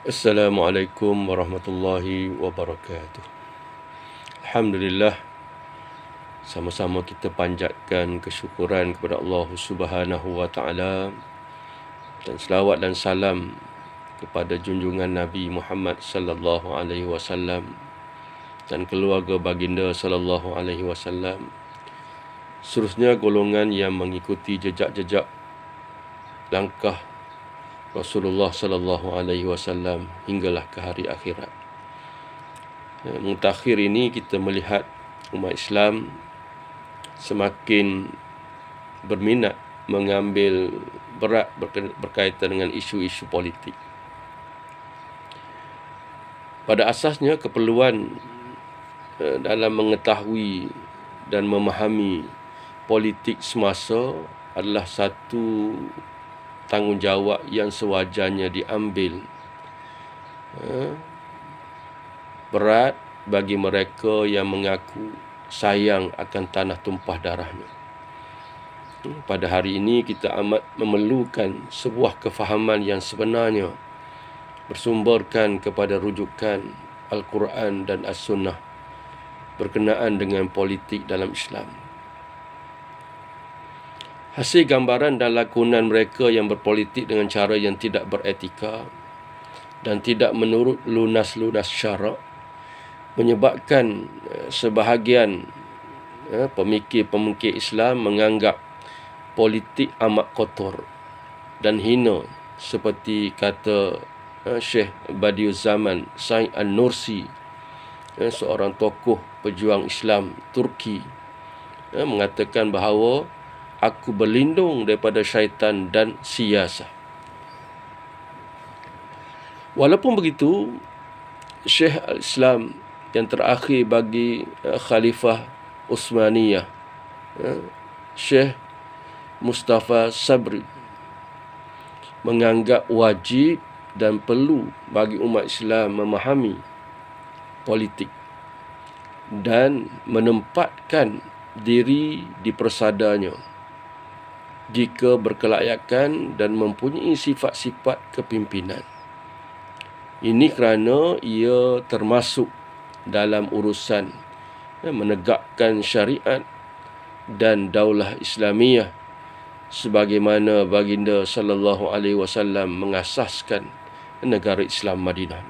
Assalamualaikum warahmatullahi wabarakatuh. Alhamdulillah, sama-sama kita panjatkan kesyukuran kepada Allah Subhanahu wa taala dan selawat dan salam kepada junjungan Nabi Muhammad sallallahu alaihi wasallam dan keluarga baginda sallallahu alaihi wasallam. Seterusnya golongan yang mengikuti jejak-jejak langkah Rasulullah sallallahu alaihi wasallam hinggalah ke hari akhirat. Mutakhir ini kita melihat umat Islam semakin berminat mengambil berat berkaitan dengan isu-isu politik. Pada asasnya keperluan dalam mengetahui dan memahami politik semasa adalah satu tanggungjawab yang sewajarnya diambil. Berat bagi mereka yang mengaku sayang akan tanah tumpah darahnya. Pada hari ini kita amat memerlukan sebuah kefahaman yang sebenarnya bersumberkan kepada rujukan Al-Quran dan As-Sunnah berkenaan dengan politik dalam Islam. Hasil gambaran dan lakonan mereka yang berpolitik dengan cara yang tidak beretika dan tidak menurut lunas-lunas syarak menyebabkan sebahagian pemikir-pemikir Islam menganggap politik amat kotor dan hina, seperti kata Syekh Badiuzzaman Said An-Nursi, seorang tokoh pejuang Islam Turki, mengatakan bahawa aku berlindung daripada syaitan dan siasah. Walaupun begitu, Syekh al-Islam yang terakhir bagi Khalifah Utsmaniyah, Syekh Mustafa Sabri, menganggap wajib dan perlu bagi umat Islam memahami politik dan menempatkan diri di persadanya jika berkelayakan dan mempunyai sifat-sifat kepimpinan. Ini kerana ia termasuk dalam urusan menegakkan syariat dan daulah Islamiyah sebagaimana baginda sallallahu alaihi wasallam mengasaskan negara Islam Madinah.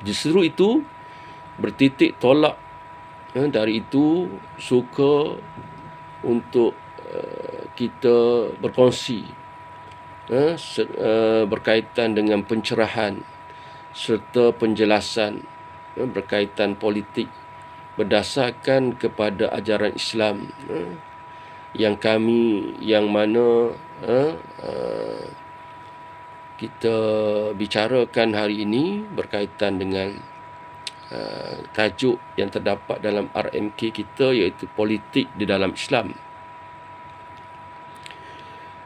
Justru itu bertitik tolak dari itu suka untuk kita berkongsi berkaitan dengan pencerahan serta penjelasan berkaitan politik berdasarkan kepada ajaran Islam yang mana kita bicarakan hari ini berkaitan dengan tajuk yang terdapat dalam RMK kita, iaitu politik di dalam Islam.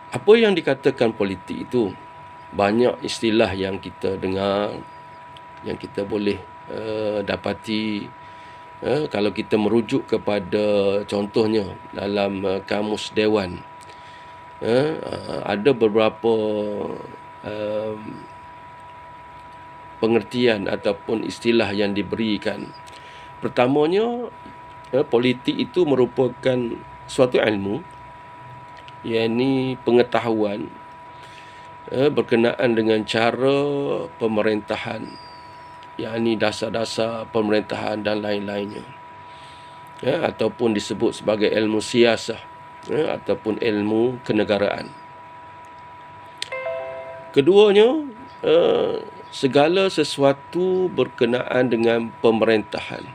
Apa yang dikatakan politik itu? Banyak istilah yang kita dengar, yang kita boleh dapati kalau kita merujuk kepada contohnya dalam Kamus Dewan. Ada beberapa pengertian ataupun istilah yang diberikan. Pertamanya, politik itu merupakan suatu ilmu, iaitu pengetahuan berkenaan dengan cara pemerintahan, iaitu dasar-dasar pemerintahan dan lain-lainnya, ataupun disebut sebagai ilmu siasah, ataupun ilmu kenegaraan. Keduanya, segala sesuatu berkenaan dengan pemerintahan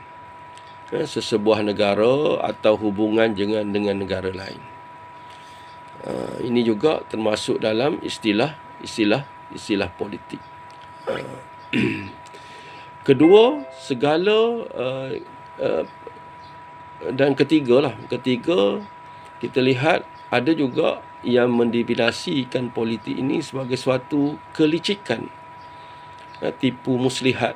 sesebuah negara atau hubungan dengan negara lain. Ini juga termasuk dalam istilah politik. Kedua, segala dan ketiga kita lihat ada juga yang mendefinisikan politik ini sebagai suatu kelicikan, tipu muslihat.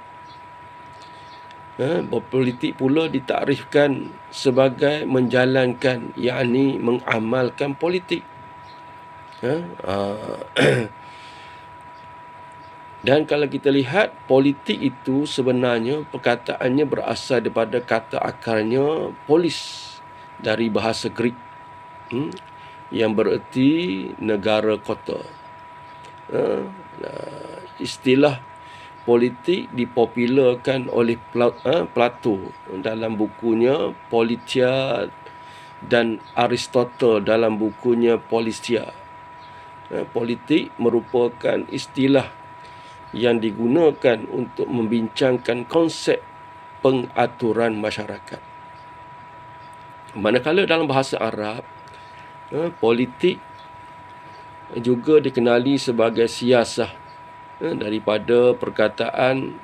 Berpolitik pula ditakrifkan sebagai menjalankan, yakni mengamalkan politik. Dan kalau kita lihat, politik itu sebenarnya perkataannya berasal daripada kata akarnya polis, dari bahasa Greek, yang bererti negara kota. Istilah politik dipopularkan oleh Plato dalam bukunya Politia dan Aristotle dalam bukunya Polisia. Politik merupakan istilah yang digunakan untuk membincangkan konsep pengaturan masyarakat. Manakala dalam bahasa Arab, politik juga dikenali sebagai siasah, daripada perkataan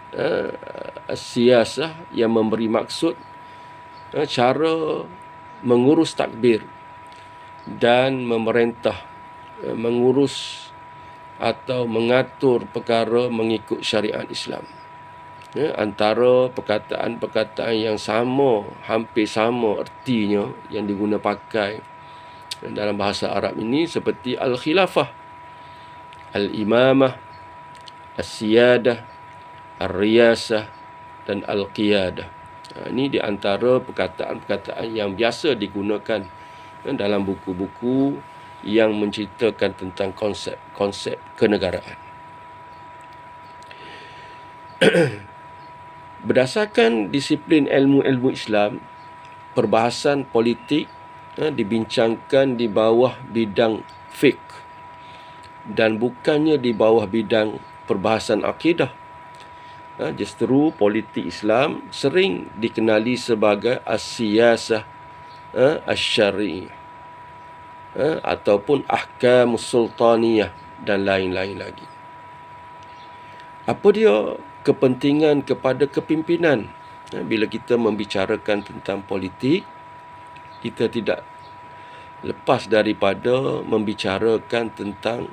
siasah yang memberi maksud cara mengurus takbir dan memerintah, mengurus atau mengatur perkara mengikut syariat Islam. Antara perkataan-perkataan yang sama, hampir sama ertinya yang diguna pakai dalam bahasa Arab ini seperti al-khilafah, al-imamah, as-siyadah, ar-riyasah dan al-qiyadah. Ini di antara perkataan-perkataan yang biasa digunakan dalam buku-buku yang menceritakan tentang konsep kenegaraan. Berdasarkan disiplin ilmu-ilmu Islam, perbahasan politik dibincangkan di bawah bidang fiqh dan bukannya di bawah bidang perbahasan akidah. Justru politik Islam sering dikenali sebagai as-siyasah asy-syar'iyyah ataupun ahkamus sultaniyah dan lain-lain lagi. Apa dia kepentingan kepada kepimpinan? Bila kita membicarakan tentang politik, kita tidak lepas daripada membicarakan tentang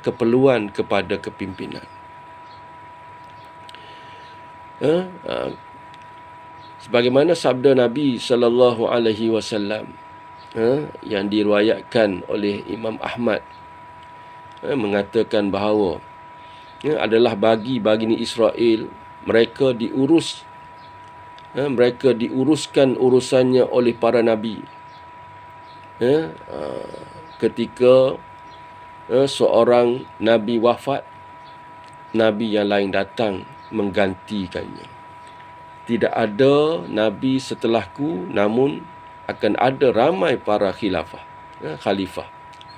keperluan kepada kepimpinan. Sebagaimana sabda Nabi sallallahu alaihi wasallam yang diriwayatkan oleh Imam Ahmad, mengatakan bahawa adalah bagi Bani Israel, mereka diuruskan urusannya oleh para nabi. Ketika seorang nabi wafat, nabi yang lain datang menggantikannya. Tidak ada nabi setelahku, namun akan ada ramai para khalifah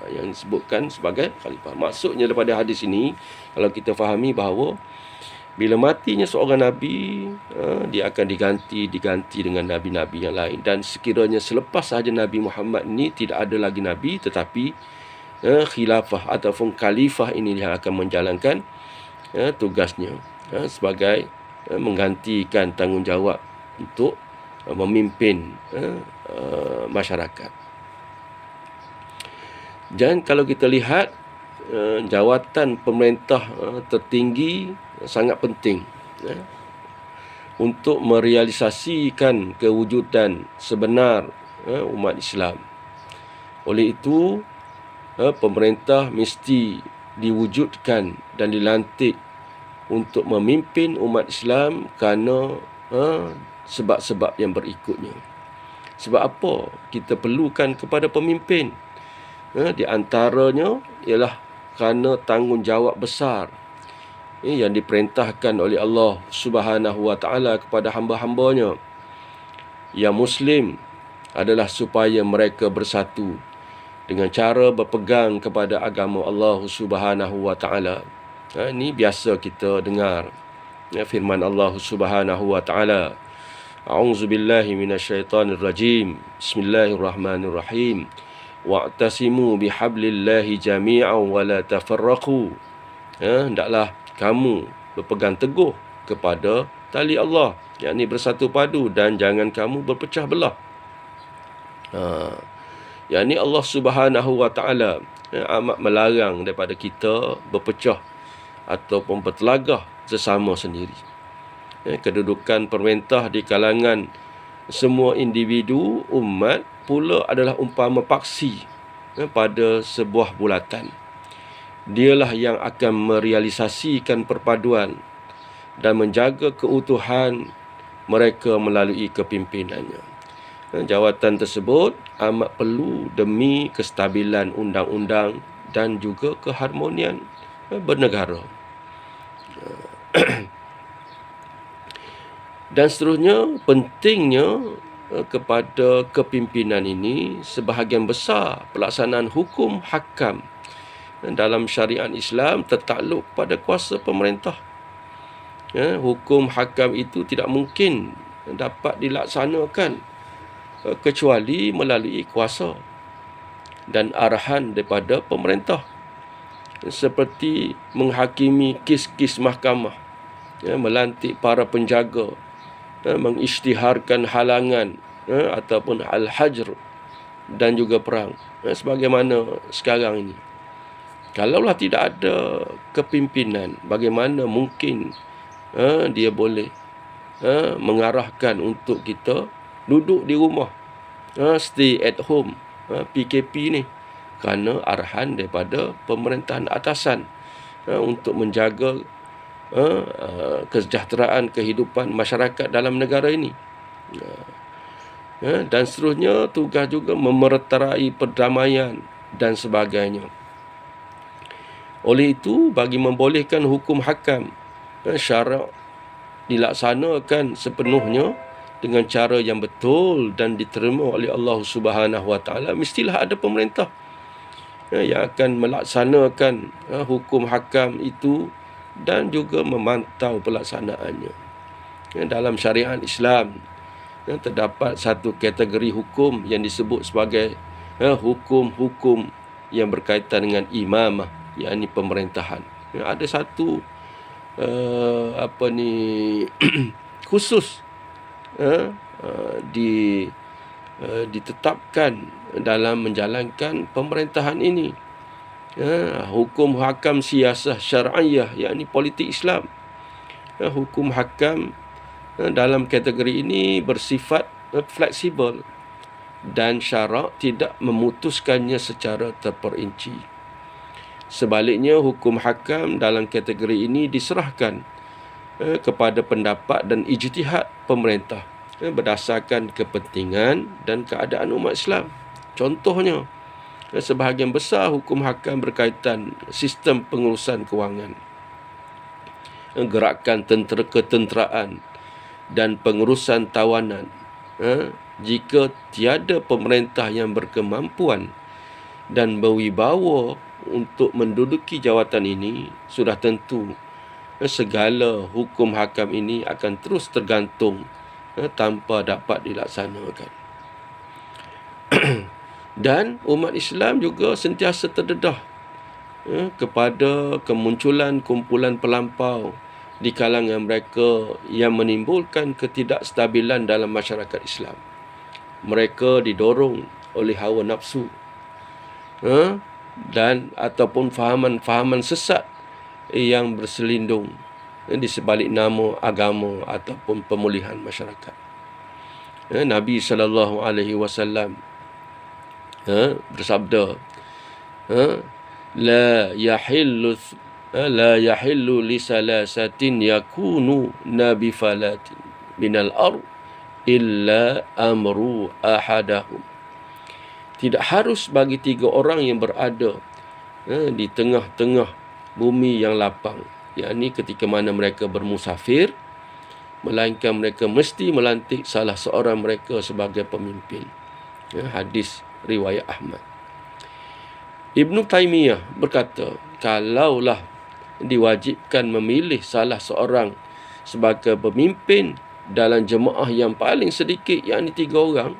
yang disebutkan sebagai khalifah. Maksudnya daripada hadis ini, kalau kita fahami bahawa bila matinya seorang nabi, dia akan diganti dengan nabi-nabi yang lain. Dan sekiranya selepas sahaja Nabi Muhammad ini tidak ada lagi nabi, tetapi khilafah ataupun khalifah ini yang akan menjalankan tugasnya sebagai menggantikan tanggungjawab untuk memimpin masyarakat. Dan kalau kita lihat, jawatan pemerintah tertinggi sangat penting untuk merealisasikan kewujudan sebenar umat Islam. Oleh itu, pemerintah mesti diwujudkan dan dilantik untuk memimpin umat Islam kerana sebab-sebab yang berikutnya. Sebab apa kita perlukan kepada pemimpin? Di antaranya ialah kerana tanggungjawab besar yang diperintahkan oleh Allah Subhanahu wa taala kepada hamba-hambanya yang muslim adalah supaya mereka bersatu dengan cara berpegang kepada agama Allah Subhanahu wa taala. Ini biasa kita dengar firman Allah Subhanahu wa taala. A'udzubillahi minasyaitonir rajim. Bismillahirrahmanirrahim. Wa'tasimu bihablillahi jami'an wa la tafarraqu. Hendaklah kamu berpegang teguh kepada tali Allah, yakni bersatu padu, dan jangan kamu berpecah belah. Yakni Allah Subhanahu wa taala amat melarang daripada kita berpecah ataupun bertelagah sesama sendiri. Kedudukan pemerintah di kalangan semua individu umat pula adalah umpama paksi pada sebuah bulatan. Dialah yang akan merealisasikan perpaduan dan menjaga keutuhan mereka melalui kepimpinannya. Jawatan tersebut amat perlu demi kestabilan undang-undang dan juga keharmonian bernegara. Dan seterusnya, pentingnya kepada kepimpinan ini sebahagian besar pelaksanaan hukum hakam dalam syariat Islam tertakluk pada kuasa pemerintah. Hukum hakam itu tidak mungkin dapat dilaksanakan kecuali melalui kuasa dan arahan daripada pemerintah, seperti menghakimi kes-kes mahkamah, melantik para penjaga, mengisytiharkan halangan ataupun al-hajr dan juga perang, sebagaimana sekarang ini. Kalaulah tidak ada kepimpinan, bagaimana mungkin dia boleh mengarahkan untuk kita duduk di rumah, stay at home, PKP ni, kerana arahan daripada pemerintahan atasan untuk menjaga kesejahteraan kehidupan masyarakat dalam negara ini. Dan seterusnya, tugas juga memertarai perdamaian dan sebagainya. Oleh itu, bagi membolehkan hukum hakam, syarak dilaksanakan sepenuhnya dengan cara yang betul dan diterima oleh Allah Subhanahu Wa Taala, mestilah ada pemerintah yang akan melaksanakan hukum hakam itu dan juga memantau pelaksanaannya. Dalam syariat Islam terdapat satu kategori hukum yang disebut sebagai hukum-hukum yang berkaitan dengan imamah, yakni pemerintahan. Ada satu khusus ditetapkan dalam menjalankan pemerintahan ini. Hukum hakam siasah syar'iyah, yakni politik Islam. Hukum hakam dalam kategori ini bersifat fleksibel dan syarak tidak memutuskannya secara terperinci. Sebaliknya, hukum hakam dalam kategori ini diserahkan kepada pendapat dan ijtihad pemerintah berdasarkan kepentingan dan keadaan umat Islam. Contohnya, sebahagian besar hukum hakam berkaitan sistem pengurusan kewangan, gerakan ketenteraan dan pengurusan tawanan. Jika tiada pemerintah yang berkemampuan dan berwibawa untuk menduduki jawatan ini, sudah tentu segala hukum hakam ini akan terus tergantung tanpa dapat dilaksanakan. Dan umat Islam juga sentiasa terdedah kepada kemunculan kumpulan pelampau di kalangan mereka yang menimbulkan ketidakstabilan dalam masyarakat Islam. Mereka didorong oleh hawa nafsu dan ataupun fahaman-fahaman sesat yang berselindung di sebalik nama agama ataupun pemulihan masyarakat. Nabi SAW bersabda, la yahillu li salasatin yakunu nabi falatin minal ard illa amru ahadahum. Tidak harus bagi 3 orang yang berada di tengah-tengah bumi yang lapang, yakni ketika mana mereka bermusafir, melainkan mereka mesti melantik salah seorang mereka sebagai pemimpin. Hadis riwayat Ahmad. Ibn Taymiyah berkata, kalaulah diwajibkan memilih salah seorang sebagai pemimpin dalam jemaah yang paling sedikit, yakni 3 orang,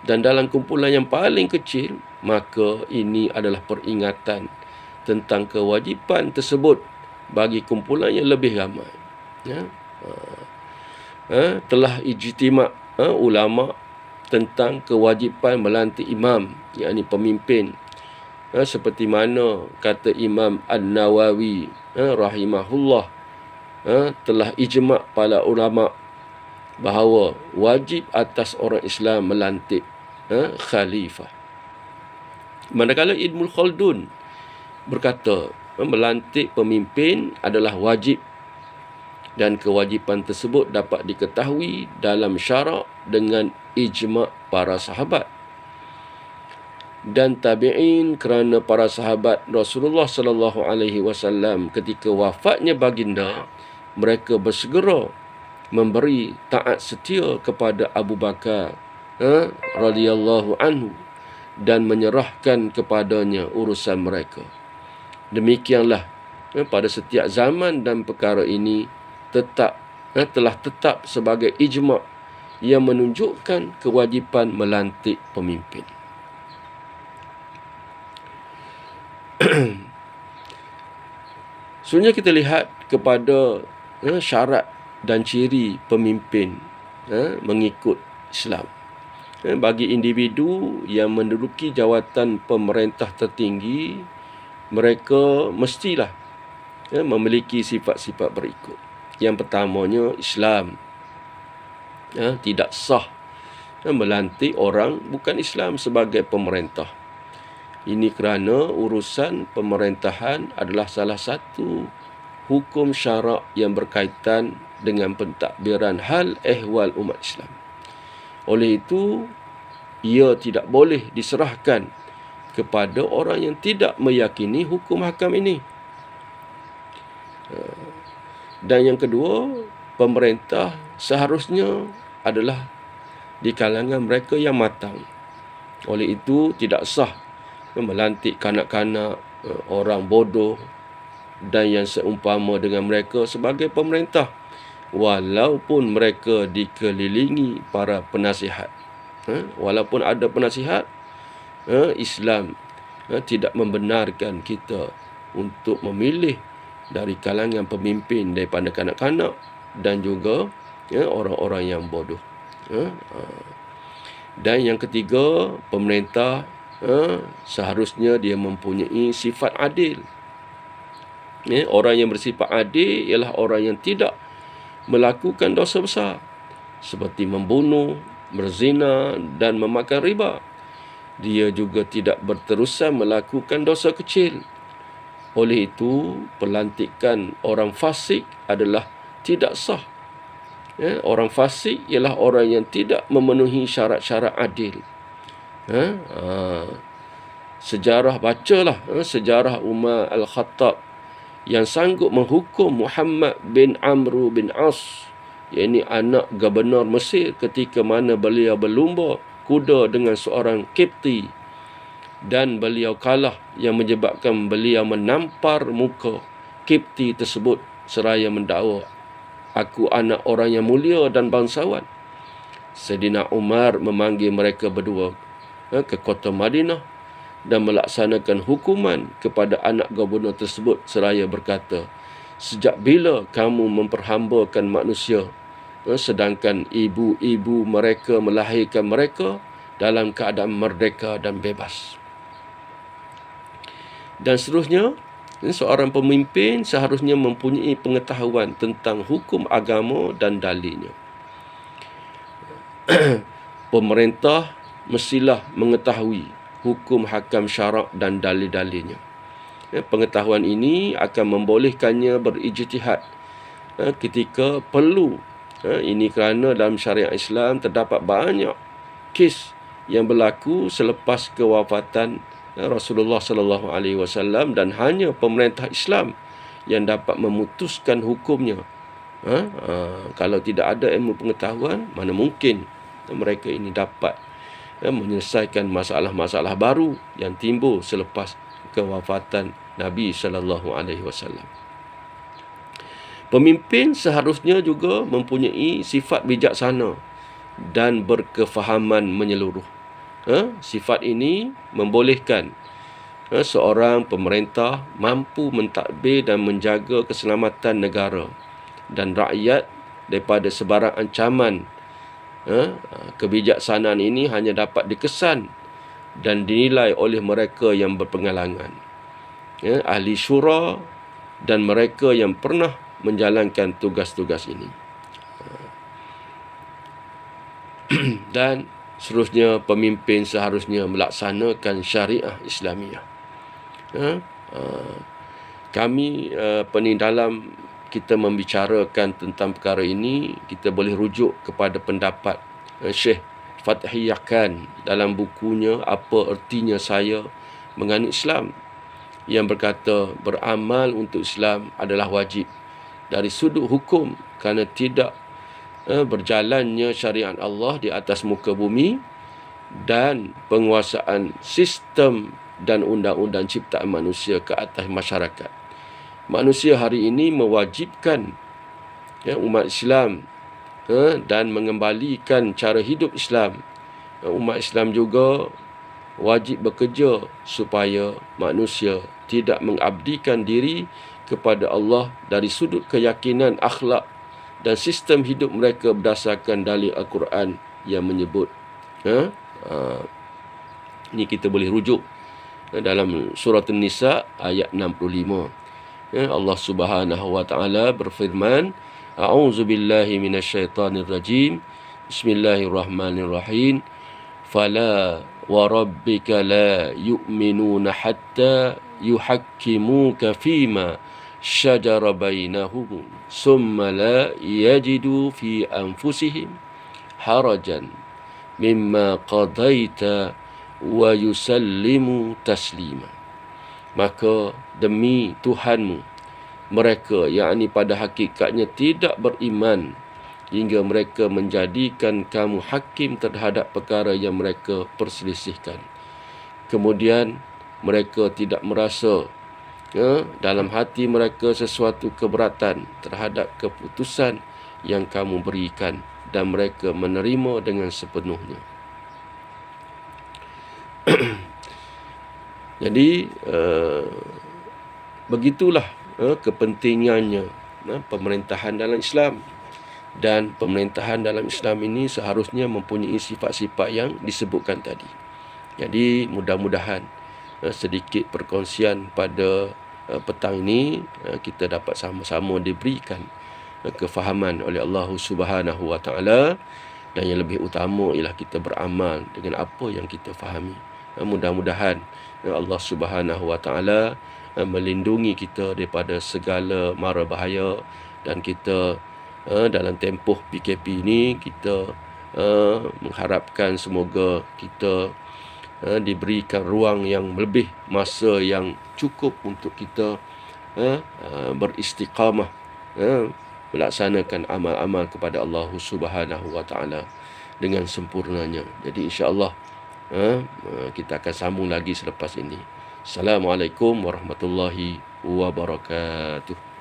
dan dalam kumpulan yang paling kecil, maka ini adalah peringatan tentang kewajipan tersebut bagi kumpulan yang lebih ramai. Telah ijtima' ulama tentang kewajipan melantik imam, yakni pemimpin, seperti mana kata Imam An-Nawawi rahimahullah, telah ijma' para ulama bahawa wajib atas orang Islam melantik khalifah. Manakala Ibn Khaldun berkata, melantik pemimpin adalah wajib dan kewajipan tersebut dapat diketahui dalam syarak dengan ijma' para sahabat dan tabi'in, kerana para sahabat Rasulullah sallallahu alaihi wasallam ketika wafatnya baginda, mereka bersegera memberi taat setia kepada Abu Bakar radhiyallahu anhu dan menyerahkan kepadanya urusan mereka. Demikianlah pada setiap zaman, dan perkara ini telah tetap sebagai ijma' yang menunjukkan kewajipan melantik pemimpin. Sebenarnya kita lihat kepada syarat dan ciri pemimpin mengikut Islam. Bagi individu yang menduduki jawatan pemerintah tertinggi, mereka mestilah memiliki sifat-sifat berikut. Yang pertamanya, Islam. Tidak sah melantik orang bukan Islam sebagai pemerintah. Ini kerana urusan pemerintahan adalah salah satu hukum syarak yang berkaitan dengan pentadbiran hal ehwal umat Islam. Oleh itu, ia tidak boleh diserahkan kepada orang yang tidak meyakini hukum hakam ini. Dan yang kedua, pemerintah seharusnya adalah di kalangan mereka yang matang. Oleh itu, tidak sah melantik kanak-kanak, orang bodoh dan yang seumpama dengan mereka sebagai pemerintah, walaupun mereka dikelilingi para penasihat. Walaupun ada penasihat, Islam tidak membenarkan kita untuk memilih dari kalangan pemimpin daripada kanak-kanak dan juga orang-orang yang bodoh. Dan yang ketiga, pemerintah seharusnya dia mempunyai sifat adil. Orang yang bersifat adil ialah orang yang tidak melakukan dosa besar seperti membunuh, berzina dan memakan riba. Dia juga tidak berterusan melakukan dosa kecil. Oleh itu, pelantikan orang fasik adalah tidak sah. Orang fasik ialah orang yang tidak memenuhi syarat-syarat adil. Sejarah, bacalah sejarah Umar Al-Khattab yang sanggup menghukum Muhammad bin Amr bin As, iaitu anak gubernur Mesir, ketika mana beliau berlumba kuda dengan seorang Kipti dan beliau kalah, yang menyebabkan beliau menampar muka Kipti tersebut seraya mendakwa, "Aku anak orang yang mulia dan bangsawan." Sayyidina Umar memanggil mereka berdua ke kota Madinah dan melaksanakan hukuman kepada anak gubernur tersebut seraya berkata, "Sejak bila kamu memperhambakan manusia, sedangkan ibu-ibu mereka melahirkan mereka dalam keadaan merdeka dan bebas?" Dan seterusnya, seorang pemimpin seharusnya mempunyai pengetahuan tentang hukum agama dan dalilnya. Pemerintah mestilah mengetahui hukum hakam syarak dan dalil-dalilnya. Pengetahuan ini akan membolehkannya berijtihad ketika perlu. Ini kerana dalam syariat Islam terdapat banyak kes yang berlaku selepas kewafatan Rasulullah sallallahu alaihi wasallam, dan hanya pemerintah Islam yang dapat memutuskan hukumnya. Kalau tidak ada ilmu pengetahuan, mana mungkin mereka ini dapat menyelesaikan masalah-masalah baru yang timbul selepas kewafatan Nabi sallallahu alaihi wasallam. Pemimpin seharusnya juga mempunyai sifat bijaksana dan berkefahaman menyeluruh. Sifat ini membolehkan seorang pemerintah mampu mentadbir dan menjaga keselamatan negara dan rakyat daripada sebarang ancaman. Kebijaksanaan ini hanya dapat dikesan dan dinilai oleh mereka yang berpengalaman, ahli syura dan mereka yang pernah menjalankan tugas-tugas ini. Dan seterusnya, pemimpin seharusnya melaksanakan syariah Islamiah. Kami dalam kita membicarakan tentang perkara ini, kita boleh rujuk kepada pendapat Syekh Fathi Yakan dalam bukunya Apa Ertinya Saya Menganut Islam, yang berkata beramal untuk Islam adalah wajib dari sudut hukum kerana tidak berjalannya syariat Allah di atas muka bumi dan penguasaan sistem dan undang-undang ciptaan manusia ke atas masyarakat. Manusia hari ini mewajibkan umat Islam dan mengembalikan cara hidup Islam. Umat Islam juga wajib bekerja supaya manusia tidak mengabdikan diri kepada Allah dari sudut keyakinan, akhlak dan sistem hidup mereka berdasarkan dalil Al-Quran yang menyebut. Ini kita boleh rujuk dalam surah An-Nisa ayat 65. Allah Subhanahu wa taala berfirman, A'udzubillahi minasyaitonirrajim. Bismillahirrahmanirrahim. Fala wa rabbika la yu'minuna hatta yuhakkimuka fima syajara bainahum summa la yajidu fi anfusihim harajan mimma qadaita wa yusallimu taslima. Maka demi Tuhanmu, mereka, yakni pada hakikatnya tidak beriman hingga mereka menjadikan kamu hakim terhadap perkara yang mereka perselisihkan. Kemudian mereka tidak merasa dalam hati mereka sesuatu keberatan terhadap keputusan yang kamu berikan, dan mereka menerima dengan sepenuhnya. Jadi begitulah kepentingannya pemerintahan dalam Islam. Dan pemerintahan dalam Islam ini seharusnya mempunyai sifat-sifat yang disebutkan tadi. Jadi mudah-mudahan sedikit perkongsian pada petang ini kita dapat sama-sama diberikan kefahaman oleh Allah Subhanahu wa taala, dan yang lebih utama ialah kita beramal dengan apa yang kita fahami. Mudah-mudahan Allah Subhanahu wa taala melindungi kita daripada segala mara bahaya, dan kita dalam tempoh PKP ini kita mengharapkan semoga kita diberikan ruang yang lebih, masa yang cukup untuk kita beristiqamah, melaksanakan amal-amal kepada Allah Subhanahu wa taala dengan sempurnanya. Jadi insya-Allah kita akan sambung lagi selepas ini. Assalamualaikum warahmatullahi wabarakatuh.